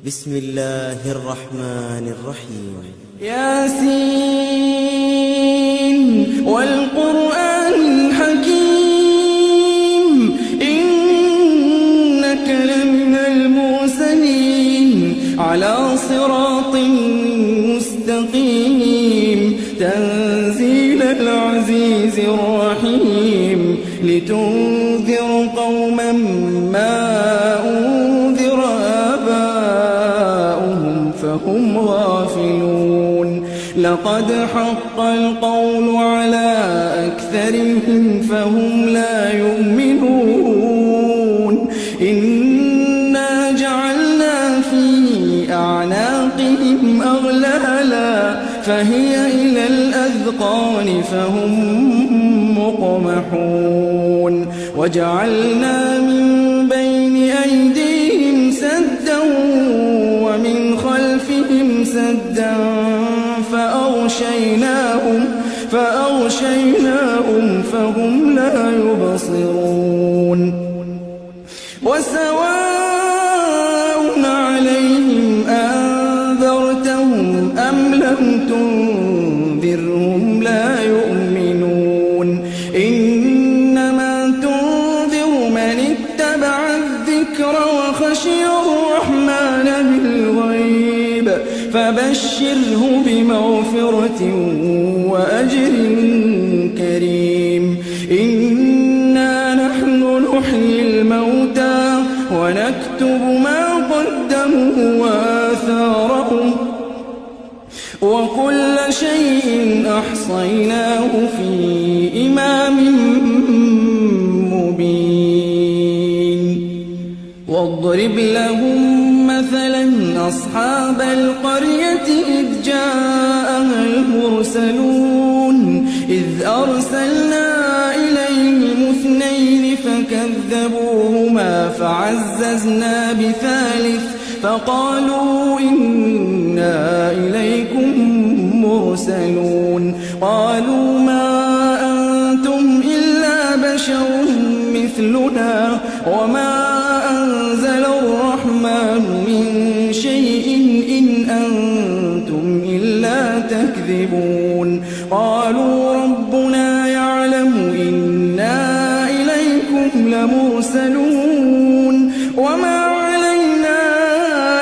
بسم الله الرحمن الرحيم. ياسين والقرآن الحكيم إنك لمن المرسلين على صراط مستقيم تنزيل العزيز الرحيم لتنذر قوما ما أنذر آباؤهم فهم غافلون لقد حق القول على أكثرهم فهم لا يؤمنون إنا جعلنا في أعناقهم أغلالا فهي إلى الأذقان فهم مقمحون وجعلنا من بين أيديهم سدا ومن خلفهم سدا فأغشيناهم فهم لا يبصرون وسواء عليهم أنذرتهم أم لم تنذرهم لا يؤمنون إنما تنذر من اتبع الذكر وخشي الرحمن بالغيب فبشره بمغفرة وأجر كريم إنا نحن نحيي الموتى ونكتب ما قدموا وآثارهم وكل شيء أحصيناه في إمام مبين واضرب لهم مثلا أصحاب القرية إذ جاءها المرسلون إذ أرسلنا إليهم اثنين فكذبوهما فعززنا بثالث فقالوا إنا إليكم مرسلون قالوا ما أنتم إلا بشر مثلنا وما أنزل الرحمن من شيء إن أنتم إلا تكذبون قالوا ربنا يعلم إنا إليكم لمرسلون وما علينا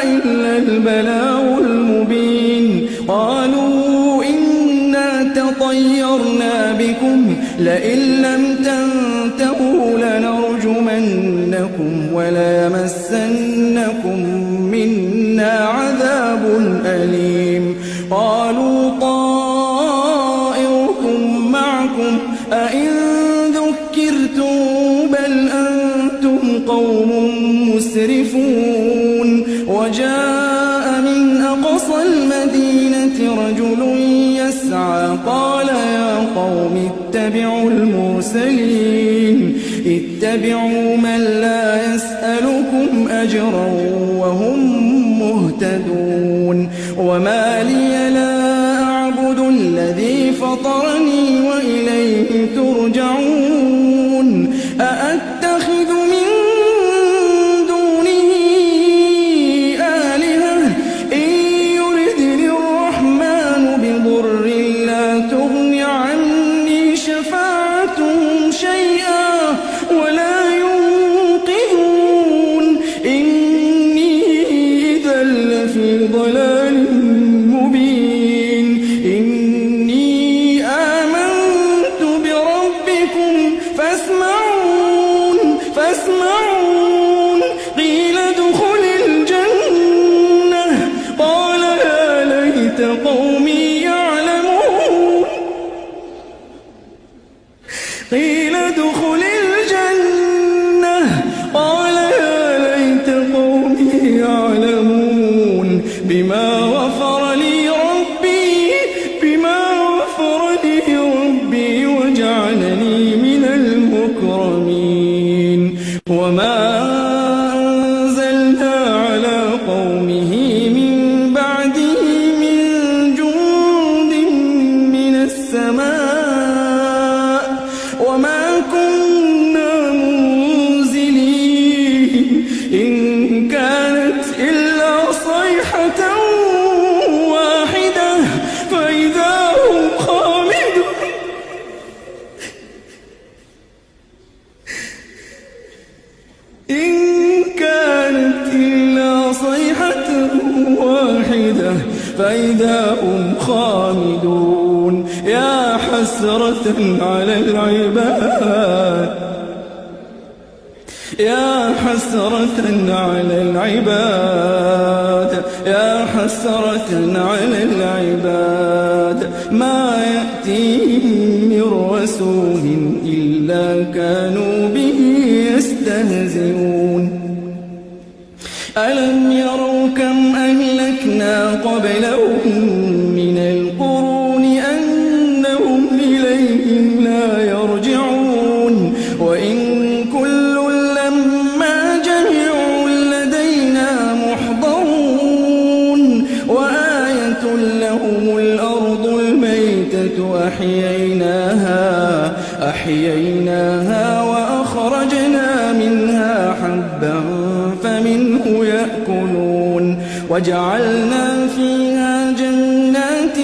إلا البلاغ المبين قالوا إنا تطيرنا بكم لئن لم تنتهوا لنرجمنكم وليمسنكم منا عذاب أليم قالوا طائركم معكم أئن ذكرتم بل أنتم قوم مسرفون وجاء من أقصى المدينة رجل يسعى قال يا قوم اتبعوا المرسلين اتبعوا من لا يسألكم أجرا وهم مهتدون وما لي لا أعبد الذي فطرني وإليه ترجعون أأتخذ من دونه آلهة إن يردني الرحمن بضر لا تغن عني شفاعتهم شيئا ولا ينقذون إني إذا لفي ضلال مبين إني آمنت بربكم فاسمعون قيل ادخل الجنة قال يا ليت قومي يعلمون قيل ادخل الجنة قال يا ليت قومي يعلمون بما غفر لي ربي وجعلني من المكرمين وما أنزلنا على قومه من بعده من جند من السماء وما كنا منزلين إن كانت إلا صيحة صيحة واحدة فإذا هم خامدون إن كانت إلا صيحة واحدة فإذا هم خامدون يا حسرة على العباد يا حسرة على العباد يا حسرة على العباد ما يأتيهم من رسول إلا كانوا به يستهزئون ألم يروا كم أهلكنا قبلهم من القرون أنهم إليهم لا يرجعون وإن كل لما جميع لدينا محضرون وآية لهم الأرض الميتة أحييناها وأخرجنا منها حبا فمنه يأكلون وجعلنا فيها جنات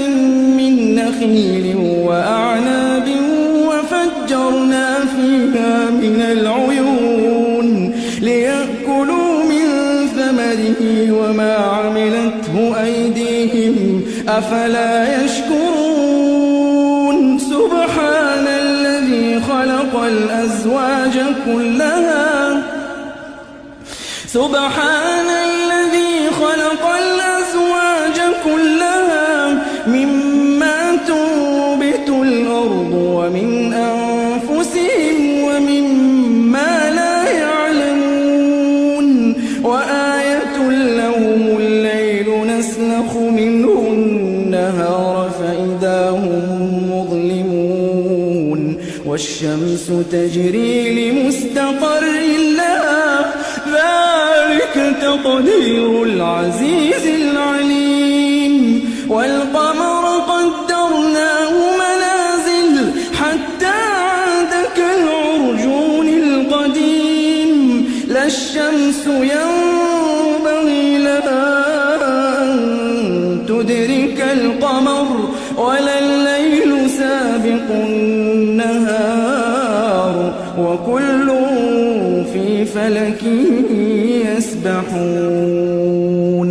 من نخيل وأعناب وفجرنا فيها من العيون ليأكلوا من ثمره وما عملته أيديهم أفلا يشكرون سبحان الذي خلق الأزواج كلها مما تنبت الأرض ومن أنفسهم ومما لا يعلمون وآية لهم الليل نسلخ منه النهار فإذا هم مظلمون والشمس تجري لمستقر لها ذلك تقدير العزيز العليم والقمر قدرناه منازل حتى عاد كالعرجون القديم لا الشمس ينبغي لها أن تدرك القمر ولا الليل سابق النهار وكل في فلك يسبحون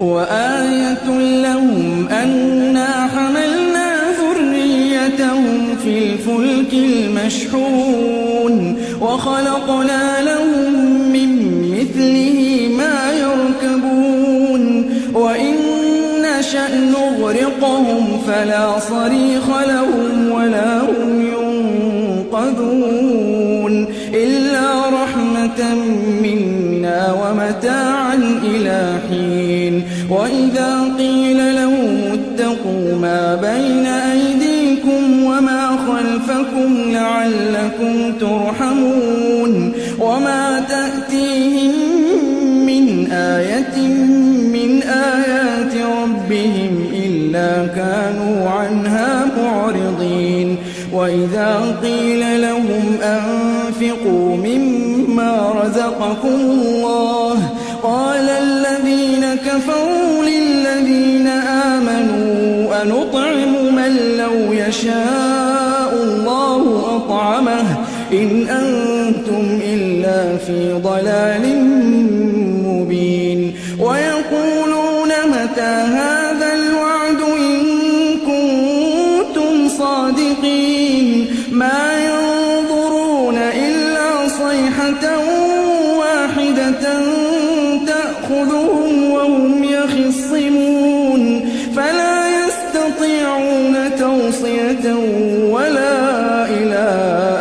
وآية لهم أنا حملنا ذريتهم في الفلك المشحون وخلقنا لهم من مثله ما يركبون وإن نشأ نغرقهم فلا صريخ لهم ولا هم ينقذون إلا رحمة منا ومتاعا إلى حين وإذا قيل لهم اتقوا ما بين أيديكم وما خلفكم لعلكم ترحمون وما تأتيهم من آية من آيات ربهم إلا كانوا عنها معرضين وإذا قيل لهم أنفقوا مما رزقكم الله قال الذين كفروا للذين آمنوا أنطعم من لو يشاء الله أطعمه إن أنتم إلا في ضلال مبين ويقولون متى هذا الوعد إن كنتم صادقين ما ينظرون إلا صيحة واحدة تأخذهم وهم يخصمون فلا يستطيعون توصية ولا إلى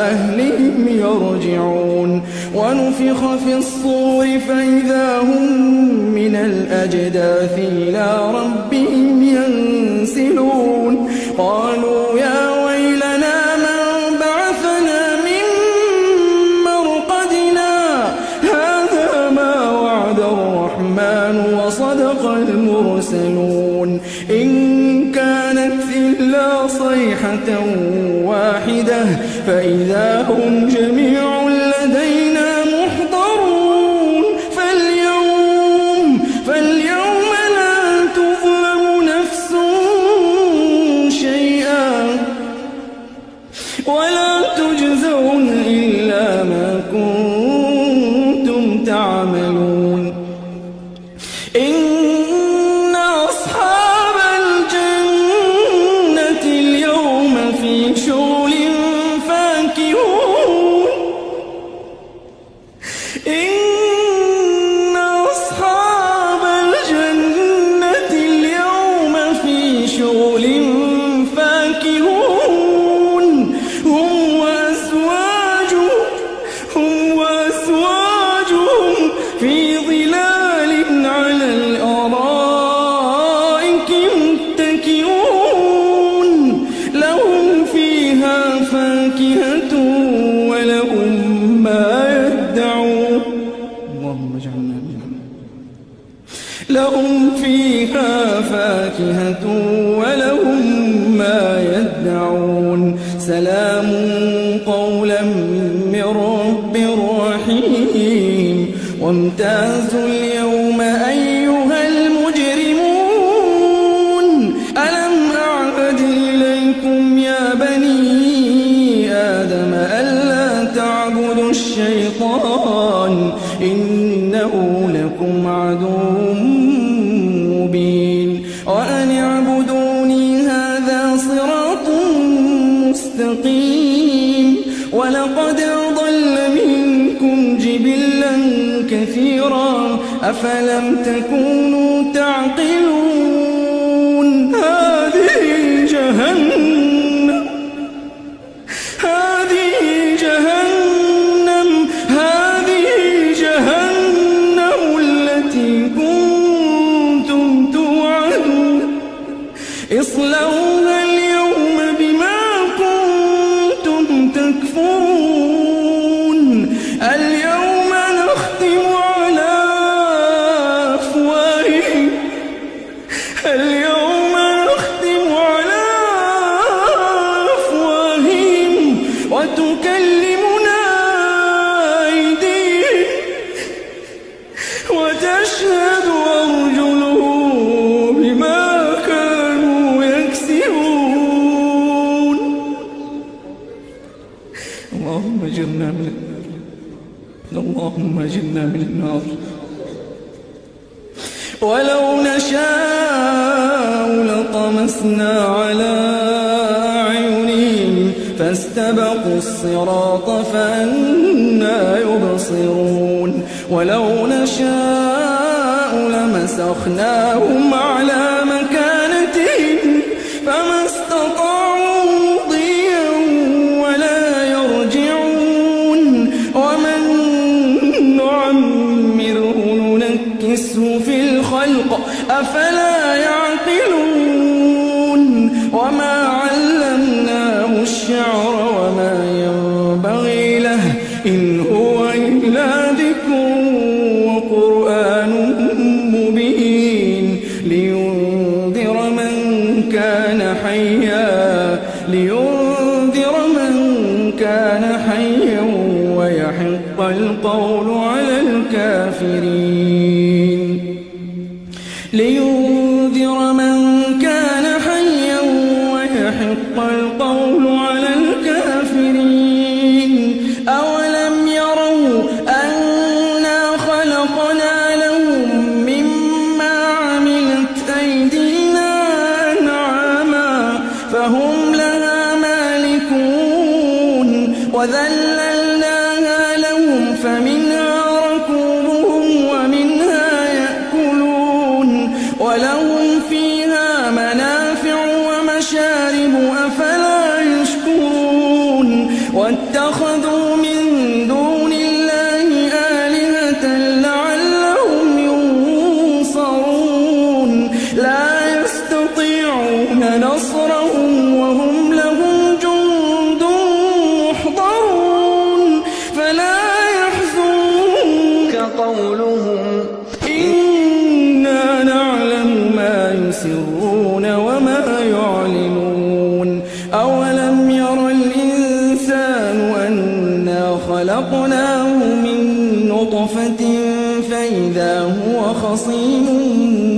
أهلهم يرجعون ونفخ في الصور فإذا هم من الأجداث إلى ربهم ينسلون قالوا يا ويلنا من بعثنا من مرقدنا هذا ما وعد الرحمن وصدق المرسلون إن كانت إلا صيحة واحدة فإذا هم جميع لدينا محضرون فاليوم لهم فيها فاكهة ولهم ما يدعون سلام قولا من رب رحيم وامتازوا اليوم أيها المجرمون ألم أعهد إليكم يا بني آدم ألا تعبدوا الشيطان إنه لكم عدو مبين وأن اعبدوني هذا صراط مستقيم ولقد أضل منكم جبلا كثيرا أفلم تكونوا تعقلون هذه جهنم التي كنتم توعدون اصلوها اليوم بما كنتم تكفرون اليوم نختم على أفواههم وتكلمنا أيديهم وتشهد أرجلهم بما كانوا يكسبون اللهم أجرنا من النار ولو نشاء لطمسنا على أعينهم فاستبقوا الصراط فأنى يبصرون ولو نشاء لمسخناهم على مكانتهم فما استطاعوا مضيا ولا يرجعون ومن نعمره ننكسه في الخلق أفلا يعقلون وما علمناه الشعر وما ينبغي له إن هو إلا ذكر وقرآن مبين لينذر من كان حيا ويحق القول على الكافرين لينذر من كان حيا ويحق القول على الكافرين أولم يروا أنا خلقنا لهم مما عملت أيدينا أنعاما فهم لها مالكون وذللناها لهم فمنها ركوبهم ومنها يأكلون ولهم فيها منافع ومشارب أفلا يشكرون واتخذوا من دون الله آلهة لعلهم ينصرون لا يستطيعون نصرهم وهم لهم جند محضرون فلا يحزنك قولهم إنا نعلم ما يسرون وما يعلنون أولم ير الإنسان أنا خلقناه من نطفة فإذا هو خصيم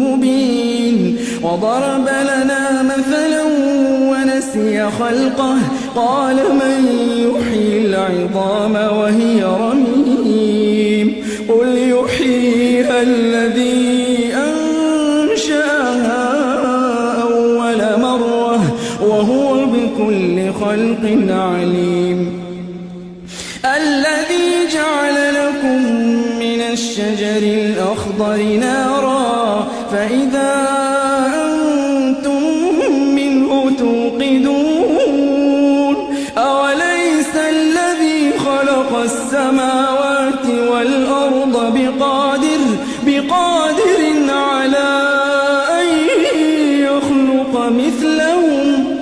مبين وضرب لنا مثلا ونسي خلقه قال من يحيي العظام وهي رميم قل يحييها الذي أنشأها أول مرة وهو بكل خلق عليم الذي جعل لكم من الشجر الأخضر نارا فإذا أنتم منه توقدون أوليس الذي خلق السماوات والأرض بقادر على أن يخلق مثلهم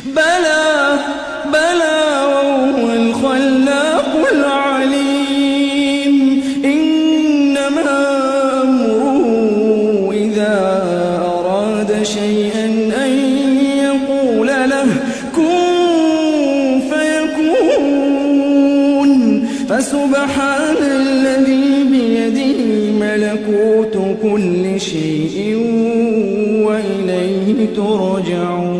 بلى وهو الخلاق العليم إنما أمره فسبحان الذي بيده ملكوت كل شيء وإليه ترجعون.